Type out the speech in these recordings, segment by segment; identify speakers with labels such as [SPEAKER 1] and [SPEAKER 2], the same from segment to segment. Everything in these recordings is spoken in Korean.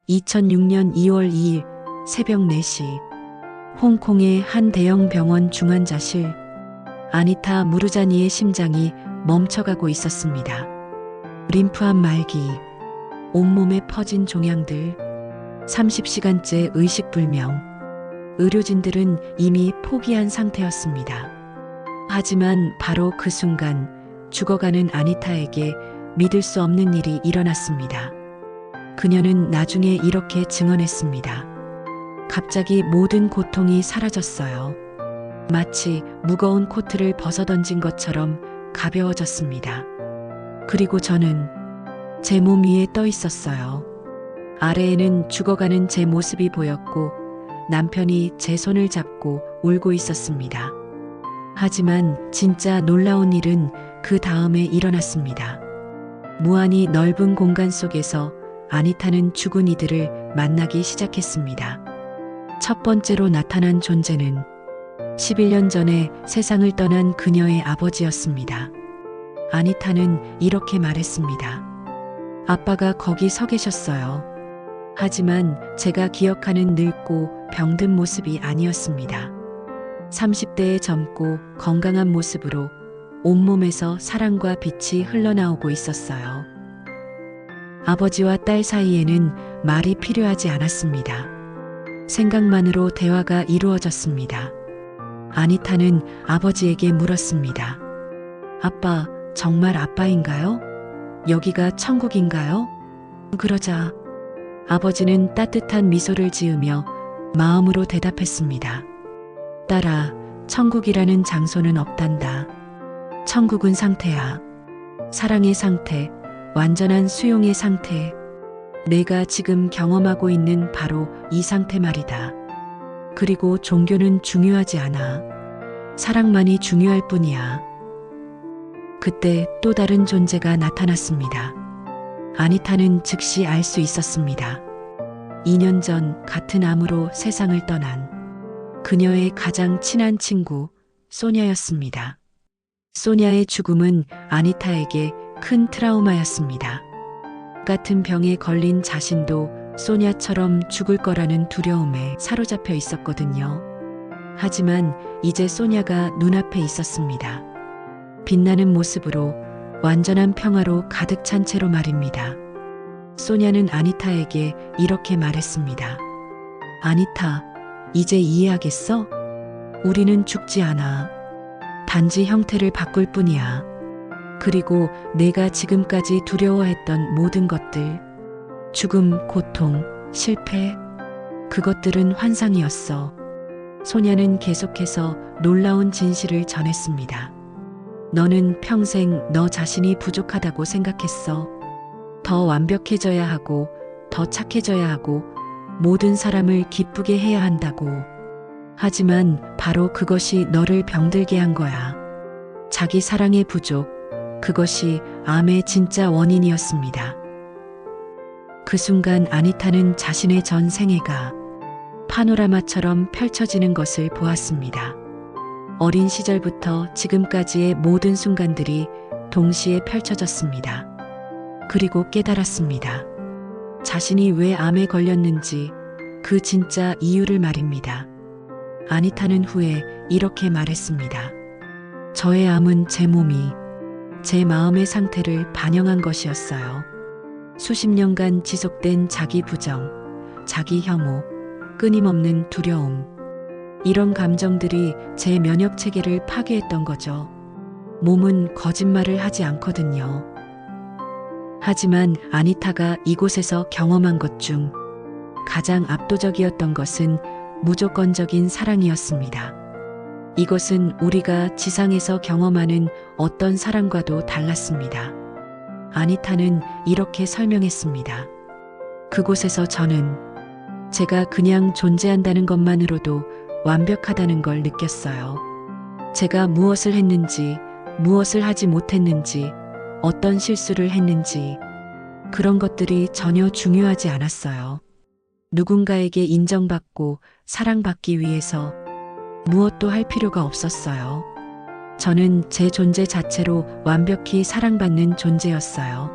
[SPEAKER 1] 2006년 2월 2일 새벽 4시 홍콩의 한 대형 병원 중환자실. 아니타 무르자니의 심장이 멈춰가고 있었습니다. 림프암 말기, 온몸에 퍼진 종양들, 30시간째 의식불명. 의료진들은 이미 포기한 상태였습니다. 하지만 바로 그 순간 죽어가는 아니타에게 믿을 수 없는 일이 일어났습니다. 그녀는 나중에 이렇게 증언했습니다. 갑자기 모든 고통이 사라졌어요. 마치 무거운 코트를 벗어던진 것처럼 가벼워졌습니다. 그리고 저는 제 몸 위에 떠 있었어요. 아래에는 죽어가는 제 모습이 보였고 남편이 제 손을 잡고 울고 있었습니다. 하지만 진짜 놀라운 일은 그 다음에 일어났습니다. 무한히 넓은 공간 속에서 아니타는 죽은 이들을 만나기 시작했습니다. 첫 번째로 나타난 존재는 11년 전에 세상을 떠난 그녀의 아버지였습니다. 아니타는 이렇게 말했습니다. 아빠가 거기 서 계셨어요. 하지만 제가 기억하는 늙고 병든 모습이 아니었습니다. 30대의 젊고 건강한 모습으로 온몸에서 사랑과 빛이 흘러나오고 있었어요. 아버지와 딸 사이에는 말이 필요하지 않았습니다. 생각만으로 대화가 이루어졌습니다. 아니타는 아버지에게 물었습니다. 아빠, 정말 아빠인가요? 여기가 천국인가요? 그러자 아버지는 따뜻한 미소를 지으며 마음으로 대답했습니다. 딸아, 천국이라는 장소는 없단다. 천국은 상태야. 사랑의 상태, 완전한 수용의 상태. 내가 지금 경험하고 있는 바로 이 상태 말이다. 그리고 종교는 중요하지 않아. 사랑만이 중요할 뿐이야. 그때 또 다른 존재가 나타났습니다. 아니타는 즉시 알 수 있었습니다. 2년 전 같은 암으로 세상을 떠난 그녀의 가장 친한 친구 소냐였습니다. 소냐의 죽음은 아니타에게 큰 트라우마였습니다. 같은 병에 걸린 자신도 소냐처럼 죽을 거라는 두려움에 사로잡혀 있었거든요. 하지만 이제 소냐가 눈앞에 있었습니다. 빛나는 모습으로 완전한 평화로 가득 찬 채로 말입니다. 소냐는 아니타에게 이렇게 말했습니다. 아니타, 이제 이해하겠어? 우리는 죽지 않아. 단지 형태를 바꿀 뿐이야. 그리고 내가 지금까지 두려워했던 모든 것들, 죽음, 고통, 실패, 그것들은 환상이었어. 소냐는 계속해서 놀라운 진실을 전했습니다. 너는 평생 너 자신이 부족하다고 생각했어. 더 완벽해져야 하고, 더 착해져야 하고, 모든 사람을 기쁘게 해야 한다고. 하지만 바로 그것이 너를 병들게 한 거야. 자기 사랑의 부족, 그것이 암의 진짜 원인이었습니다. 그 순간 아니타는 자신의 전 생애가 파노라마처럼 펼쳐지는 것을 보았습니다. 어린 시절부터 지금까지의 모든 순간들이 동시에 펼쳐졌습니다. 그리고 깨달았습니다. 자신이 왜 암에 걸렸는지 그 진짜 이유를 말입니다. 아니타는 후에 이렇게 말했습니다. 저의 암은 제 몸이, 제 마음의 상태를 반영한 것이었어요. 수십 년간 지속된 자기 부정, 자기 혐오, 끊임없는 두려움. 이런 감정들이 제 면역 체계를 파괴했던 거죠. 몸은 거짓말을 하지 않거든요. 하지만 아니타가 이곳에서 경험한 것 중 가장 압도적이었던 것은 무조건적인 사랑이었습니다. 이것은 우리가 지상에서 경험하는 어떤 사랑과도 달랐습니다. 아니타는 이렇게 설명했습니다. 그곳에서 저는 제가 그냥 존재한다는 것만으로도 완벽하다는 걸 느꼈어요. 제가 무엇을 했는지, 무엇을 하지 못했는지, 어떤 실수를 했는지, 그런 것들이 전혀 중요하지 않았어요. 누군가에게 인정받고 사랑받기 위해서 무엇도 할 필요가 없었어요. 저는 제 존재 자체로 완벽히 사랑받는 존재였어요.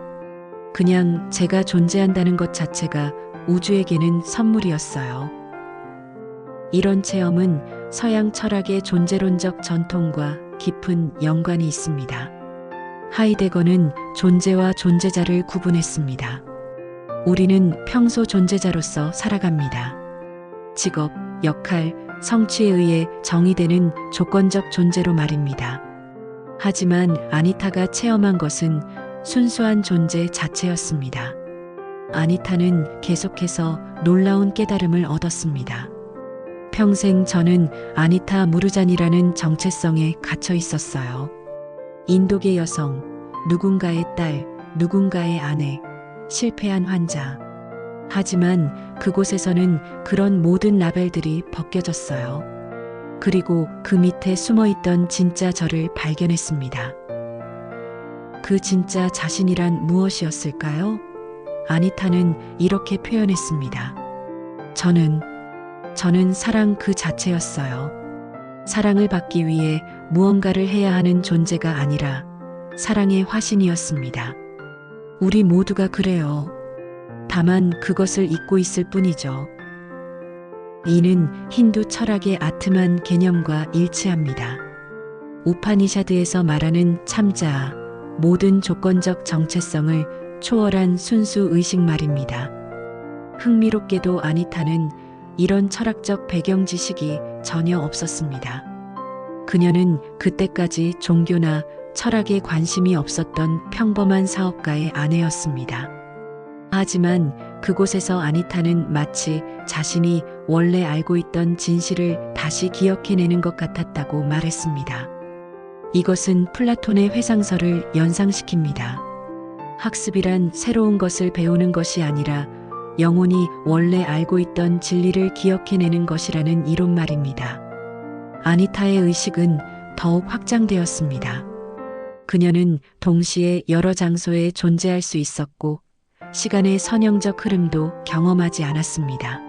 [SPEAKER 1] 그냥 제가 존재한다는 것 자체가 우주에게는 선물이었어요. 이런 체험은 서양 철학의 존재론적 전통과 깊은 연관이 있습니다. 하이데거는 존재와 존재자를 구분했습니다. 우리는 평소 존재자로서 살아갑니다. 직업, 역할, 성취에 의해 정의되는 조건적 존재로 말입니다. 하지만 아니타가 체험한 것은 순수한 존재 자체였습니다. 아니타는 계속해서 놀라운 깨달음을 얻었습니다. 평생 저는 아니타 무르잔이라는 정체성에 갇혀 있었어요. 인도계 여성, 누군가의 딸, 누군가의 아내, 실패한 환자. 하지만 그곳에서는 그런 모든 라벨들이 벗겨졌어요. 그리고 그 밑에 숨어있던 진짜 저를 발견했습니다. 그 진짜 자신이란 무엇이었을까요? 아니타는 이렇게 표현했습니다. 저는 사랑 그 자체였어요. 사랑을 받기 위해 무언가를 해야 하는 존재가 아니라 사랑의 화신이었습니다. 우리 모두가 그래요. 다만 그것을 잊고 있을 뿐이죠. 이는 힌두 철학의 아트만 개념과 일치합니다. 우파니샤드에서 말하는 참자, 모든 조건적 정체성을 초월한 순수 의식 말입니다. 흥미롭게도 아니타는 이런 철학적 배경 지식이 전혀 없었습니다. 그녀는 그때까지 종교나 철학에 관심이 없었던 평범한 사업가의 아내였습니다. 하지만 그곳에서 아니타는 마치 자신이 원래 알고 있던 진실을 다시 기억해내는 것 같았다고 말했습니다. 이것은 플라톤의 회상설을 연상시킵니다. 학습이란 새로운 것을 배우는 것이 아니라 영혼이 원래 알고 있던 진리를 기억해내는 것이라는 이론 말입니다. 아니타의 의식은 더욱 확장되었습니다. 그녀는 동시에 여러 장소에 존재할 수 있었고 시간의 선형적 흐름도 경험하지 않았습니다.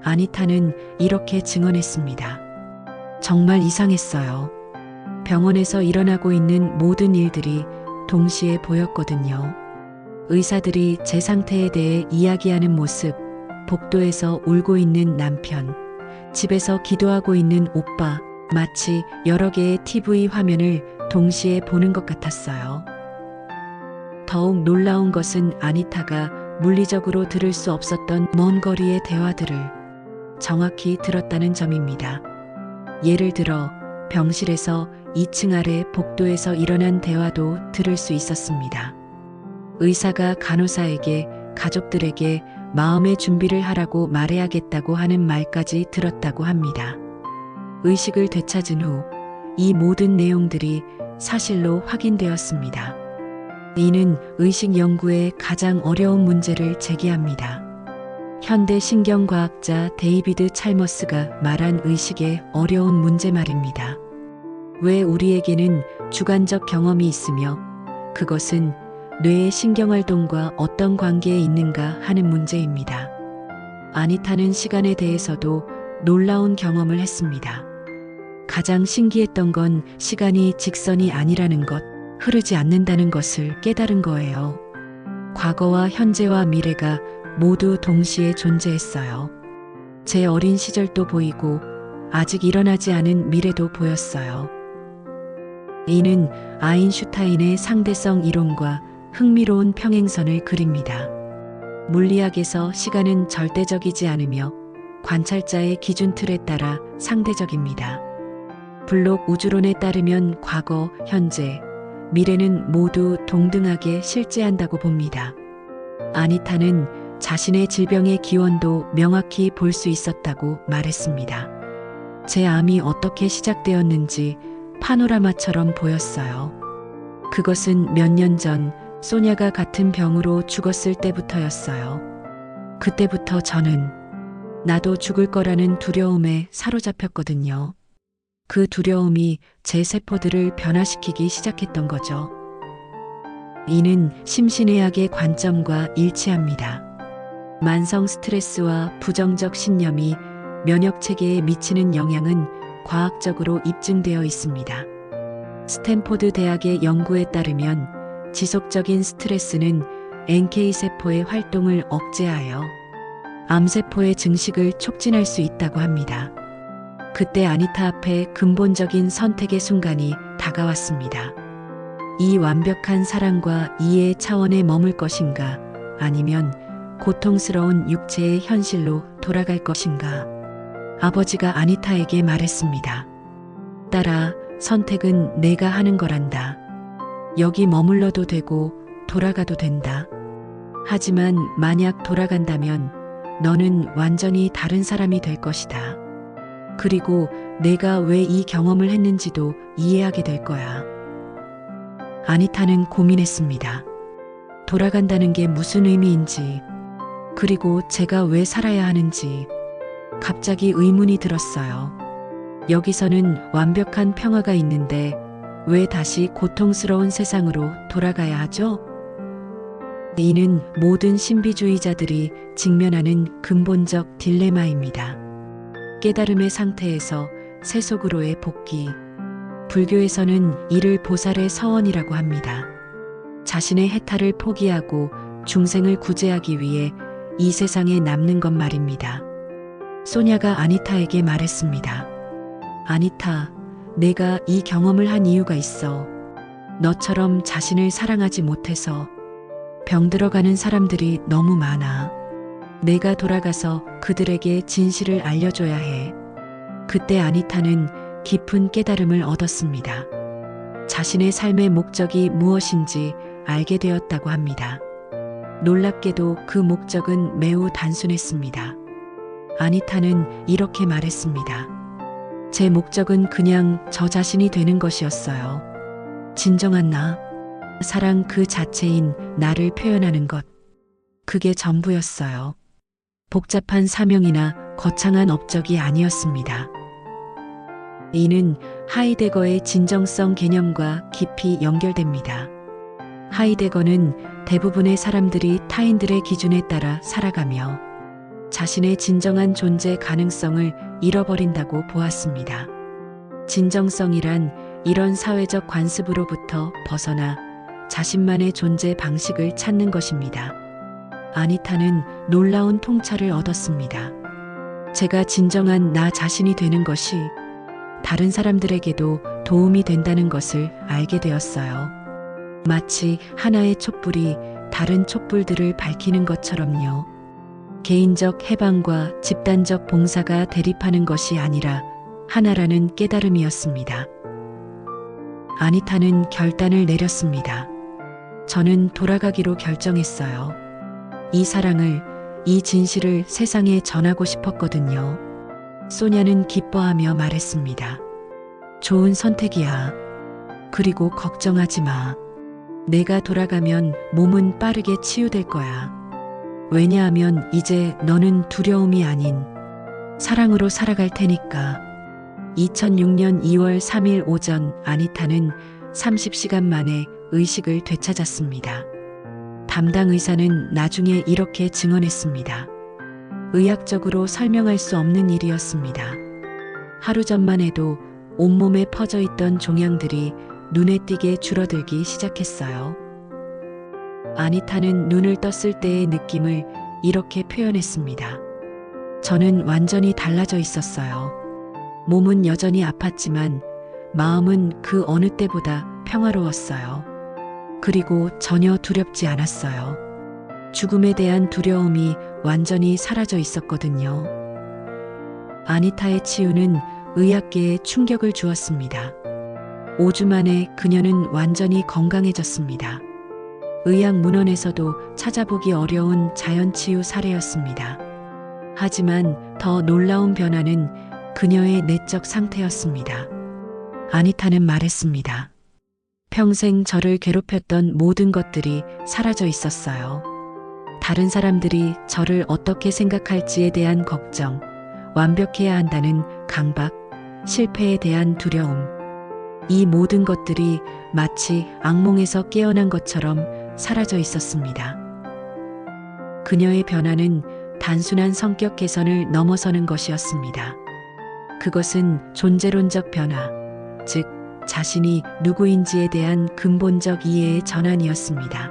[SPEAKER 1] 아니타는 이렇게 증언했습니다. 정말 이상했어요. 병원에서 일어나고 있는 모든 일들이 동시에 보였거든요. 의사들이 제 상태에 대해 이야기하는 모습, 복도에서 울고 있는 남편, 집에서 기도하고 있는 오빠, 마치 여러 개의 TV 화면을 동시에 보는 것 같았어요. 더욱 놀라운 것은 아니타가 물리적으로 들을 수 없었던 먼 거리의 대화들을 정확히 들었다는 점입니다. 예를 들어 병실에서 2층 아래 복도에서 일어난 대화도 들을 수 있었습니다. 의사가 간호사에게 가족들에게 마음의 준비를 하라고 말해야겠다고 하는 말까지 들었다고 합니다. 의식을 되찾은 후 이 모든 내용들이 사실로 확인되었습니다. 이는 의식 연구의 가장 어려운 문제를 제기합니다. 현대 신경과학자 데이비드 찰머스가 말한 의식의 어려운 문제 말입니다. 왜 우리에게는 주관적 경험이 있으며 그것은 뇌의 신경활동과 어떤 관계에 있는가 하는 문제입니다. 아니타는 시간에 대해서도 놀라운 경험을 했습니다. 가장 신기했던 건 시간이 직선이 아니라는 것, 흐르지 않는다는 것을 깨달은 거예요. 과거와 현재와 미래가 모두 동시에 존재했어요. 제 어린 시절도 보이고 아직 일어나지 않은 미래도 보였어요. 이는 아인슈타인의 상대성 이론과 흥미로운 평행선을 그립니다. 물리학에서 시간은 절대적이지 않으며 관찰자의 기준 틀에 따라 상대적입니다. 블록 우주론에 따르면 과거, 현재, 미래는 모두 동등하게 실제한다고 봅니다. 아니타는 자신의 질병의 기원도 명확히 볼 수 있었다고 말했습니다. 제 암이 어떻게 시작되었는지 파노라마처럼 보였어요. 그것은 몇 년 전 소냐가 같은 병으로 죽었을 때부터였어요. 그때부터 저는 나도 죽을 거라는 두려움에 사로잡혔거든요. 그 두려움이 제 세포들을 변화시키기 시작했던 거죠. 이는 심신의학의 관점과 일치합니다. 만성 스트레스와 부정적 신념이 면역 체계에 미치는 영향은 과학적으로 입증되어 있습니다. 스탠포드 대학의 연구에 따르면 지속적인 스트레스는 NK 세포의 활동을 억제하여 암세포의 증식을 촉진할 수 있다고 합니다. 그때 아니타 앞에 근본적인 선택의 순간이 다가왔습니다. 이 완벽한 사랑과 이해의 차원에 머물 것인가, 아니면 고통스러운 육체의 현실로 돌아갈 것인가. 아버지가 아니타에게 말했습니다. 딸아, 선택은 내가 하는 거란다. 여기 머물러도 되고 돌아가도 된다. 하지만 만약 돌아간다면 너는 완전히 다른 사람이 될 것이다. 그리고 내가 왜 이 경험을 했는지도 이해하게 될 거야. 아니타는 고민했습니다. 돌아간다는 게 무슨 의미인지, 그리고 제가 왜 살아야 하는지 갑자기 의문이 들었어요. 여기서는 완벽한 평화가 있는데 왜 다시 고통스러운 세상으로 돌아가야 하죠? 이는 모든 신비주의자들이 직면하는 근본적 딜레마입니다. 깨달음의 상태에서 세속으로의 복귀. 불교에서는 이를 보살의 서원이라고 합니다. 자신의 해탈을 포기하고 중생을 구제하기 위해 이 세상에 남는 것 말입니다. 소냐가 아니타에게 말했습니다. 아니타, 내가 이 경험을 한 이유가 있어. 너처럼 자신을 사랑하지 못해서 병들어가는 사람들이 너무 많아. 내가 돌아가서 그들에게 진실을 알려줘야 해. 그때 아니타는 깊은 깨달음을 얻었습니다. 자신의 삶의 목적이 무엇인지 알게 되었다고 합니다. 놀랍게도 그 목적은 매우 단순했습니다. 아니타는 이렇게 말했습니다. 제 목적은 그냥 저 자신이 되는 것이었어요. 진정한 나, 사랑 그 자체인 나를 표현하는 것. 그게 전부였어요. 복잡한 사명이나 거창한 업적이 아니었습니다. 이는 하이데거의 진정성 개념과 깊이 연결됩니다. 하이데거는 대부분의 사람들이 타인들의 기준에 따라 살아가며 자신의 진정한 존재 가능성을 잃어버린다고 보았습니다. 진정성이란 이런 사회적 관습으로부터 벗어나 자신만의 존재 방식을 찾는 것입니다. 아니타는 놀라운 통찰을 얻었습니다. 제가 진정한 나 자신이 되는 것이 다른 사람들에게도 도움이 된다는 것을 알게 되었어요. 마치 하나의 촛불이 다른 촛불들을 밝히는 것처럼요. 개인적 해방과 집단적 봉사가 대립하는 것이 아니라 하나라는 깨달음이었습니다. 아니타는 결단을 내렸습니다. 저는 돌아가기로 결정했어요. 이 사랑을, 이 진실을 세상에 전하고 싶었거든요. 소냐는 기뻐하며 말했습니다. 좋은 선택이야. 그리고 걱정하지 마. 내가 돌아가면 몸은 빠르게 치유될 거야. 왜냐하면 이제 너는 두려움이 아닌 사랑으로 살아갈 테니까. 2006년 2월 3일 오전 아니타는 30시간 만에 의식을 되찾았습니다. 담당 의사는 나중에 이렇게 증언했습니다. 의학적으로 설명할 수 없는 일이었습니다. 하루 전만 해도 온몸에 퍼져 있던 종양들이 눈에 띄게 줄어들기 시작했어요. 아니타는 눈을 떴을 때의 느낌을 이렇게 표현했습니다. 저는 완전히 달라져 있었어요. 몸은 여전히 아팠지만 마음은 그 어느 때보다 평화로웠어요. 그리고 전혀 두렵지 않았어요. 죽음에 대한 두려움이 완전히 사라져 있었거든요. 아니타의 치유는 의학계에 충격을 주었습니다. 5주 만에 그녀는 완전히 건강해졌습니다. 의학 문헌에서도 찾아보기 어려운 자연치유 사례였습니다. 하지만 더 놀라운 변화는 그녀의 내적 상태였습니다. 아니타는 말했습니다. 평생 저를 괴롭혔던 모든 것들이 사라져 있었어요. 다른 사람들이 저를 어떻게 생각할지에 대한 걱정, 완벽해야 한다는 강박, 실패에 대한 두려움. 이 모든 것들이 마치 악몽에서 깨어난 것처럼 사라져 있었습니다. 그녀의 변화는 단순한 성격 개선을 넘어서는 것이었습니다. 그것은 존재론적 변화, 즉 자신이 누구인지에 대한 근본적 이해의 전환이었습니다.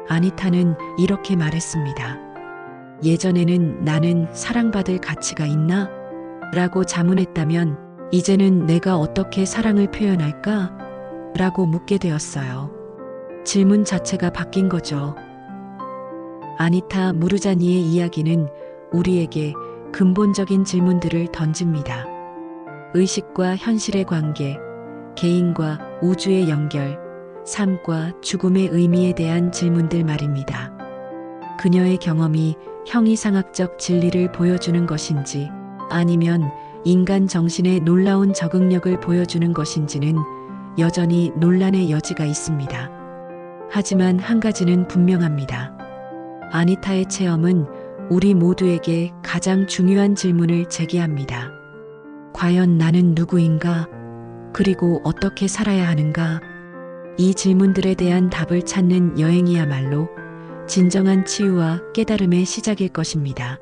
[SPEAKER 1] 아니타는 이렇게 말했습니다. 예전에는 나는 사랑받을 가치가 있나? 라고 자문했다면 이제는 내가 어떻게 사랑을 표현할까? 라고 묻게 되었어요. 질문 자체가 바뀐 거죠. 아니타 무르자니의 이야기는 우리에게 근본적인 질문들을 던집니다. 의식과 현실의 관계, 개인과 우주의 연결, 삶과 죽음의 의미에 대한 질문들 말입니다. 그녀의 경험이 형이상학적 진리를 보여주는 것인지 아니면 인간 정신의 놀라운 적응력을 보여주는 것인지는 여전히 논란의 여지가 있습니다. 하지만 한 가지는 분명합니다. 아니타의 체험은 우리 모두에게 가장 중요한 질문을 제기합니다. 과연 나는 누구인가? 그리고 어떻게 살아야 하는가? 이 질문들에 대한 답을 찾는 여행이야말로 진정한 치유와 깨달음의 시작일 것입니다.